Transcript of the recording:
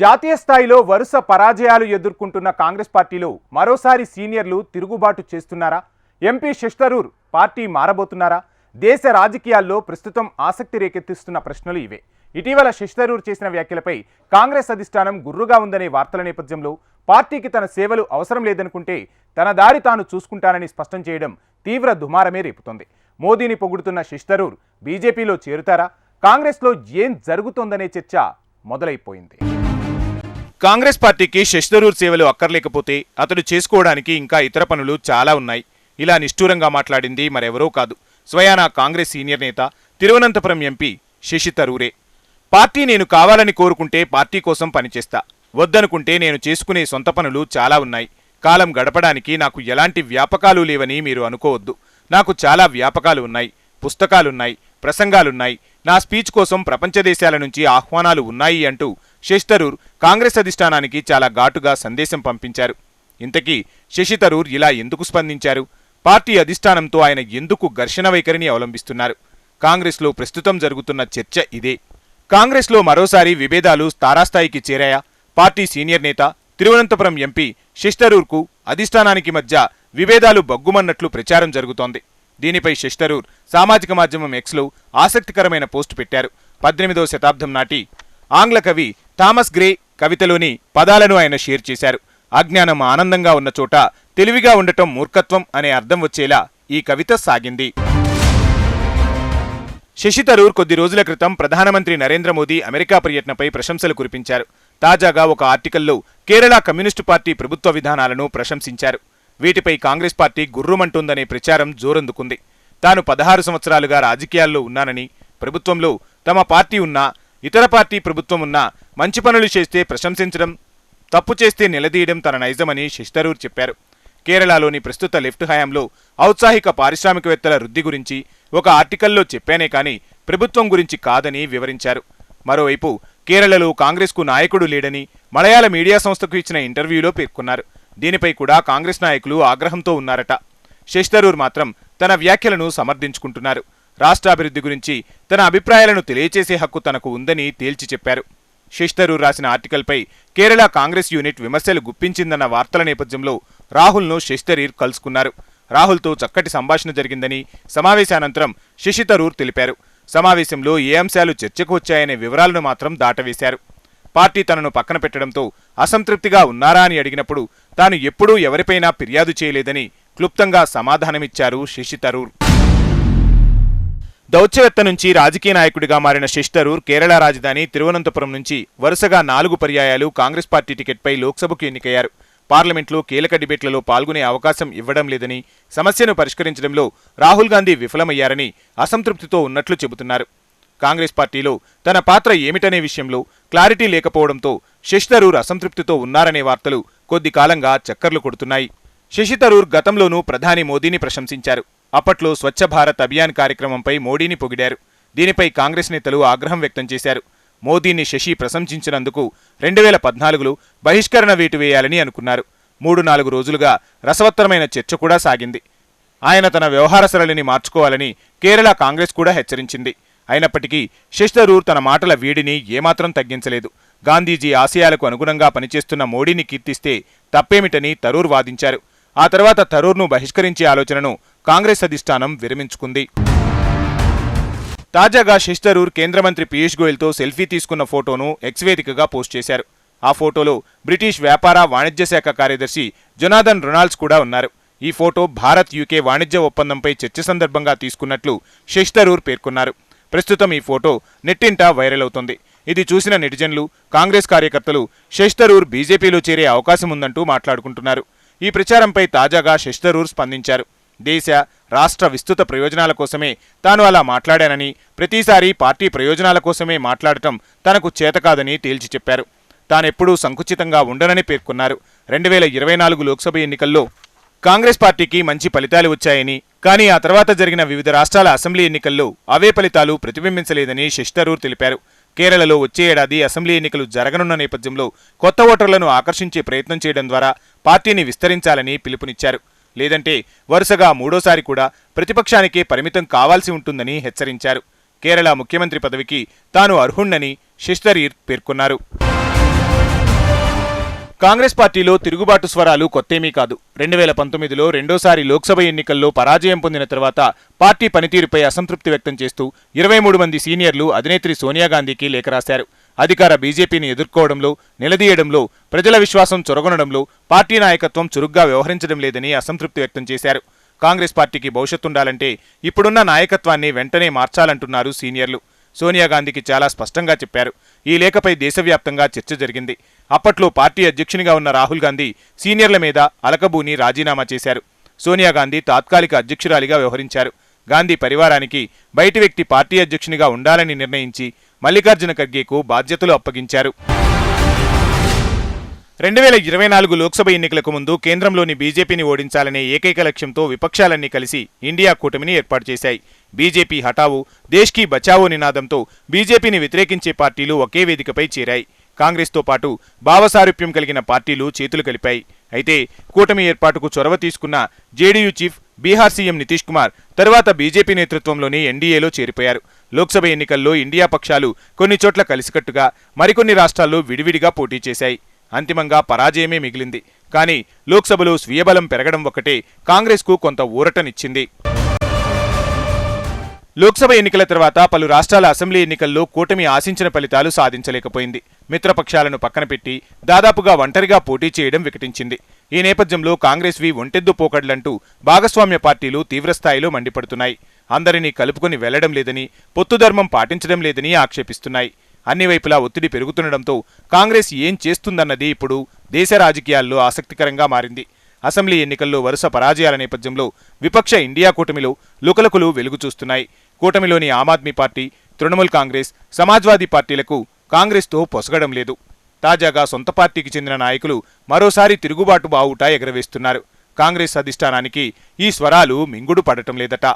జాతీయ స్థాయిలో వరుస పరాజయాలు ఎదుర్కొంటున్న కాంగ్రెస్ పార్టీలో మరోసారి సీనియర్లు తిరుగుబాటు చేస్తున్నారా? ఎంపీ శశి థరూర్ పార్టీ మారబోతున్నారా? దేశ రాజకీయాల్లో ప్రస్తుతం ఆసక్తి రేకెత్తిస్తున్న ప్రశ్నలు ఇవే. ఇటీవల శశి థరూర్ చేసిన వ్యాఖ్యలపై కాంగ్రెస్ అధిష్టానం గుర్రుగా ఉందనే వార్తల నేపథ్యంలో పార్టీకి తన సేవలు అవసరం లేదనుకుంటే తన దారి తాను చూసుకుంటానని స్పష్టం చేయడం తీవ్ర దుమారమే రేపుతోంది. మోదీని పొగుడుతున్న శశి థరూర్ బీజేపీలో చేరుతారా? కాంగ్రెస్లో ఏం జరుగుతోందనే చర్చ మొదలైపోయింది. కాంగ్రెస్ పార్టీకి శశి థరూర్ సేవలు అక్కర్లేకపోతే అతడు చేసుకోవడానికి ఇంకా ఇతర పనులు చాలా ఉన్నాయి. ఇలా నిష్ఠూరంగా మాట్లాడింది మరెవరో కాదు, స్వయానా కాంగ్రెస్ సీనియర్ నేత తిరువనంతపురం ఎంపీ శశి థరూరే. పార్టీ నేను కావాలని కోరుకుంటే పార్టీ కోసం పనిచేస్తా, వద్దనుకుంటే నేను చేసుకునే సొంత పనులు చాలా ఉన్నాయి. కాలం గడపడానికి నాకు ఎలాంటి వ్యాపకాలు లేవని మీరు అనుకోవద్దు. నాకు చాలా వ్యాపకాలు ఉన్నాయి, పుస్తకాలున్నాయి, ప్రసంగాలున్నాయి, నా స్పీచ్ కోసం ప్రపంచ దేశాల నుంచి ఆహ్వానాలు ఉన్నాయి అంటూ శశి థరూర్ కాంగ్రెస్ అధిష్టానానికి చాలా ఘాటుగా సందేశం పంపించారు. ఇంతకీ శశి థరూర్ ఇలా ఎందుకు స్పందించారు? పార్టీ అధిష్టానంతో ఆయన ఎందుకు ఘర్షణ వైఖరిని అవలంబిస్తున్నారు? కాంగ్రెస్లో ప్రస్తుతం జరుగుతున్న చర్చ ఇదే. కాంగ్రెస్లో మరోసారి విభేదాలు తారాస్థాయికి చేరాయా? పార్టీ సీనియర్ నేత తిరువనంతపురం ఎంపీ శశి థరూర్కు అధిష్టానానికి మధ్య విభేదాలు బగ్గుమన్నట్లు ప్రచారం జరుగుతోంది. దీనిపై శశి థరూర్ సామాజిక మాధ్యమం ఎక్స్లో ఆసక్తికరమైన పోస్టు పెట్టారు. 18వ శతాబ్దం నాటి ఆంగ్ల కవి థామస్ గ్రే కవితలోని పదాలను ఆయన షేర్ చేశారు. అజ్ఞానం ఆనందంగా ఉన్న చోట తెలివిగా ఉండటం మూర్ఖత్వం అనే అర్థం వచ్చేలా ఈ కవిత సాగింది. శశి థరూర్ కొద్ది రోజుల క్రితం ప్రధానమంత్రి నరేంద్ర మోదీ అమెరికా పర్యటనపై ప్రశంసలు కురిపించారు. తాజాగా ఒక ఆర్టికల్లో కేరళ కమ్యూనిస్టు పార్టీ ప్రభుత్వ విధానాలను ప్రశంసించారు. వీటిపై కాంగ్రెస్ పార్టీ గుర్రుమంటుందనే ప్రచారం జోరందుకుంది. తాను 16 సంవత్సరాలుగా రాజకీయాల్లో ఉన్నానని, ప్రభుత్వంలో తమ పార్టీ ఉన్నా, ఇతర పార్టీ ప్రభుత్వం ఉన్నా మంచి పనులు చేస్తే ప్రశంసించడం, తప్పు చేస్తే నిలదీయడం తన నైజమని శశి థరూర్ చెప్పారు. కేరళలోని ప్రస్తుత లెఫ్ట్ హయాంలో ఔత్సాహిక పారిశ్రామికవేత్తల వృద్ధి గురించి ఒక ఆర్టికల్లో చెప్పానే కానీ ప్రభుత్వం గురించి కాదని వివరించారు. మరోవైపు కేరళలో కాంగ్రెస్కు నాయకుడు లేడని మలయాళ మీడియా సంస్థకు ఇచ్చిన ఇంటర్వ్యూలో పేర్కొన్నారు. దీనిపై కూడా కాంగ్రెస్ నాయకులు ఆగ్రహంతో ఉన్నారట. శశి థరూర్ మాత్రం తన వ్యాఖ్యలను సమర్థించుకుంటున్నారు. రాష్ట్రాభివృద్ధి గురించి తన అభిప్రాయాలను తెలియచేసే హక్కు తనకు ఉందని తేల్చి చెప్పారు. శశి థరూర్ రాసిన ఆర్టికల్పై కేరళ కాంగ్రెస్ యూనిట్ విమర్శలు గుప్పించిందన్న వార్తల నేపథ్యంలో రాహుల్ను శశి థరూర్ కలుసుకున్నారు. రాహుల్తో చక్కటి సంభాషణ జరిగిందని సమావేశానంతరం శశి థరూర్ తెలిపారు. సమావేశంలో ఏ అంశాలు చర్చకు వచ్చాయనే వివరాలను మాత్రం దాటవేశారు. పార్టీ తనను పక్కన పెట్టడంతో అసంతృప్తిగా ఉన్నారా అని అడిగినప్పుడు తాను ఎప్పుడూ ఎవరిపైనా ఫిర్యాదు చేయలేదని క్లుప్తంగా సమాధానమిచ్చారు శశి థరూర్. దౌత్యవేత్త నుంచి రాజకీయ నాయకుడిగా మారిన శశి థరూర్ కేరళ రాజధాని తిరువనంతపురం నుంచి వరుసగా 4 పర్యాయాలు కాంగ్రెస్ పార్టీ టికెట్పై లోక్సభకు ఎన్నికయ్యారు. పార్లమెంట్లో కీలక డిబేట్లలో పాల్గొనే అవకాశం ఇవ్వడం లేదని, సమస్యను పరిష్కరించడంలో రాహుల్ గాంధీ విఫలమయ్యారని అసంతృప్తితో ఉన్నట్లు చెబుతున్నారు. కాంగ్రెస్ పార్టీలో తన పాత్ర ఏమిటనే విషయంలో క్లారిటీ లేకపోవడంతో శశి థరూర్ అసంతృప్తితో ఉన్నారనే వార్తలు కొద్ది కాలంగా చక్కర్లు కొడుతున్నాయి. శశి థరూర్ గతంలోనూ ప్రధాని మోదీని ప్రశంసించారు. అప్పట్లో స్వచ్ఛ భారత్ అభియాన్ కార్యక్రమంపై మోడీని పొగిడారు. దీనిపై కాంగ్రెస్ నేతలు ఆగ్రహం వ్యక్తం చేశారు. మోదీని శశి ప్రశంసించినందుకు 2014లో బహిష్కరణ వేటు వేయాలని అనుకున్నారు. 3-4 రోజులుగా రసవత్తరమైన చర్చ కూడా సాగింది. ఆయన తన వ్యవహార సరళిని మార్చుకోవాలని కేరళ కాంగ్రెస్ కూడా హెచ్చరించింది. అయినప్పటికీ శశి థరూర్ తన మాటల వేడిని ఏమాత్రం తగ్గించలేదు. గాంధీజీ ఆశయాలకు అనుగుణంగా పనిచేస్తున్న మోడీని కీర్తిస్తే తప్పేమిటని థరూర్ వాదించారు. ఆ తర్వాత థరూర్ను బహిష్కరించే ఆలోచనను కాంగ్రెస్ అధిష్టానం విరమించుకుంది. తాజాగా శశి థరూర్ కేంద్ర మంత్రి పీయూష్ గోయల్తో సెల్ఫీ తీసుకున్న ఫోటోను ఎక్స్ వేదికగా పోస్ట్ చేశారు. ఆ ఫోటోలో బ్రిటిష్ వ్యాపార వాణిజ్య శాఖ కార్యదర్శి జొనాథన్ రొనాల్డ్స్ కూడా ఉన్నారు. ఈ ఫోటో భారత్ యూకే వాణిజ్య ఒప్పందంపై చర్చ సందర్భంగా తీసుకున్నట్లు శశి థరూర్ పేర్కొన్నారు. ప్రస్తుతం ఈ ఫోటో నెట్టింట వైరల్ అవుతోంది. ఇది చూసిన నెటిజన్లు, కాంగ్రెస్ కార్యకర్తలు శశి థరూర్ బీజేపీలో చేరే అవకాశం ఉందంటూ మాట్లాడుకుంటున్నారు. ఈ ప్రచారంపై తాజాగా శశి థరూర్ స్పందించారు. దేశ, రాష్ట్ర విస్తృత ప్రయోజనాల కోసమే తాను అలా మాట్లాడానని, ప్రతిసారి పార్టీ ప్రయోజనాల కోసమే మాట్లాడటం తనకు చేతకాదని తేల్చి చెప్పారు. తానెప్పుడూ సంకుచితంగా ఉండనని పేర్కొన్నారు. 2024 లోక్సభ ఎన్నికల్లో కాంగ్రెస్ పార్టీకి మంచి ఫలితాలు వచ్చాయని, కానీ ఆ తర్వాత జరిగిన వివిధ రాష్ట్రాల అసెంబ్లీ ఎన్నికల్లో అవే ఫలితాలు ప్రతిబింబించలేదని శశి థరూర్ తెలిపారు. కేరళలో వచ్చే ఏడాది అసెంబ్లీ ఎన్నికలు జరగనున్న నేపథ్యంలో కొత్త ఓటర్లను ఆకర్షించే ప్రయత్నం చేయడం ద్వారా పార్టీని విస్తరించాలని పిలుపునిచ్చారు. లేదంటే వరుసగా 3వ కూడా ప్రతిపక్షానికే పరిమితం కావాల్సి ఉంటుందని హెచ్చరించారు. కేరళ ముఖ్యమంత్రి పదవికి తాను అర్హుణ్ణని శశి థరూర్ పేర్కొన్నారు. కాంగ్రెస్ పార్టీలో తిరుగుబాటు స్వరాలు కొత్తేమీ కాదు. 2019లో రెండోసారి లోక్సభ ఎన్నికల్లో పరాజయం పొందిన తర్వాత పార్టీ పనితీరుపై అసంతృప్తి వ్యక్తం చేస్తూ 23 మంది సీనియర్లు అధినేత్రి సోనియా గాంధీకి లేఖ రాశారు. అధికార బీజేపీని ఎదుర్కోవడంలో, నిలదీయడంలో, ప్రజల విశ్వాసం చొరగొనడంలో పార్టీ నాయకత్వం చురుగ్గా వ్యవహరించడం లేదని అసంతృప్తి వ్యక్తం చేశారు. కాంగ్రెస్ పార్టీకి భవిష్యత్తుండాలంటే ఇప్పుడున్న నాయకత్వాన్ని వెంటనే మార్చాలంటున్నారు సీనియర్లు. సోనియా గాంధీకి చాలా స్పష్టంగా చెప్పారు. ఈ లేఖపై దేశవ్యాప్తంగా చర్చ జరిగింది. అప్పట్లో పార్టీ అధ్యక్షునిగా ఉన్న రాహుల్ గాంధీ సీనియర్ల మీద అలకబూని రాజీనామా చేశారు. సోనియా గాంధీ తాత్కాలిక అధ్యక్షురాలిగా వ్యవహరించారు. గాంధీ పరివారానికి బయటి వ్యక్తి పార్టీ అధ్యక్షునిగా ఉండాలని నిర్ణయించి మల్లికార్జున ఖర్గేకు బాధ్యతలు అప్పగించారు. 2024 లోక్సభ ఎన్నికలకు ముందు కేంద్రంలోని బీజేపీని ఓడించాలనే ఏకైక లక్ష్యంతో విపక్షాలన్నీ కలిసి ఇండియా కూటమిని ఏర్పాటు చేశాయి. బీజేపీ హఠావో, దేశ్ కీ బచావో నినాదంతో బీజేపీని వ్యతిరేకించే పార్టీలు ఒకే వేదికపై చేరాయి. కాంగ్రెస్తో పాటు భావసారూప్యం కలిగిన పార్టీలు చేతులు కలిపాయి. అయితే కూటమి ఏర్పాటుకు చొరవ తీసుకున్న JDU chief Bihar CM Nitish Kumar తర్వాత బీజేపీ నేతృత్వంలోని ఎన్డీఏలో చేరిపోయారు. లోక్సభ ఎన్నికల్లో ఇండియా పక్షాలు కొన్ని చోట్ల కలిసికట్టుగా, మరికొన్ని రాష్ట్రాల్లో విడివిడిగా పోటీ చేశాయి. అంతిమంగా పరాజయమే మిగిలింది. కానీ లోక్సభలో స్వీయబలం పెరగడం ఒక్కటే కాంగ్రెస్కు కొంత ఊరటనిచ్చింది. లోక్సభ ఎన్నికల తర్వాత పలు రాష్ట్రాల అసెంబ్లీ ఎన్నికల్లో కూటమి ఆశించిన ఫలితాలు సాధించలేకపోయింది. మిత్రపక్షాలను పక్కన పెట్టి దాదాపుగా ఒంటరిగా పోటీ చేయడం వికటించింది. ఈ నేపథ్యంలో కాంగ్రెస్వి ఒంటెద్దు పోకడ్లంటూ భాగస్వామ్య పార్టీలు తీవ్రస్థాయిలో మండిపడుతున్నాయి. అందరినీ కలుపుకొని వెళ్లడం లేదని, పొత్తుధర్మం పాటించడం లేదని ఆక్షేపిస్తున్నాయి. అన్ని వైపులా ఒత్తిడి పెరుగుతుండటంతో కాంగ్రెస్ ఏం చేస్తుందన్నది ఇప్పుడు దేశ రాజకీయాల్లో ఆసక్తికరంగా మారింది. అసెంబ్లీ ఎన్నికల్లో వరుస పరాజయాల నేపథ్యంలో విపక్ష ఇండియా కూటమిలో లుకలుకలు వెలుగు చూస్తున్నాయి. కూటమిలోని ఆమ్ ఆద్మీ పార్టీ, తృణమూల్ కాంగ్రెస్, సమాజ్వాదీ పార్టీలకు కాంగ్రెస్తో పొసగడం లేదు. తాజాగా సొంత పార్టీకి చెందిన నాయకులు మరోసారి తిరుగుబాటు బావుటా ఎగరవేస్తున్నారు. కాంగ్రెస్ అధిష్టానానికి ఈ స్వరాలు మింగుడు పడటం లేదట.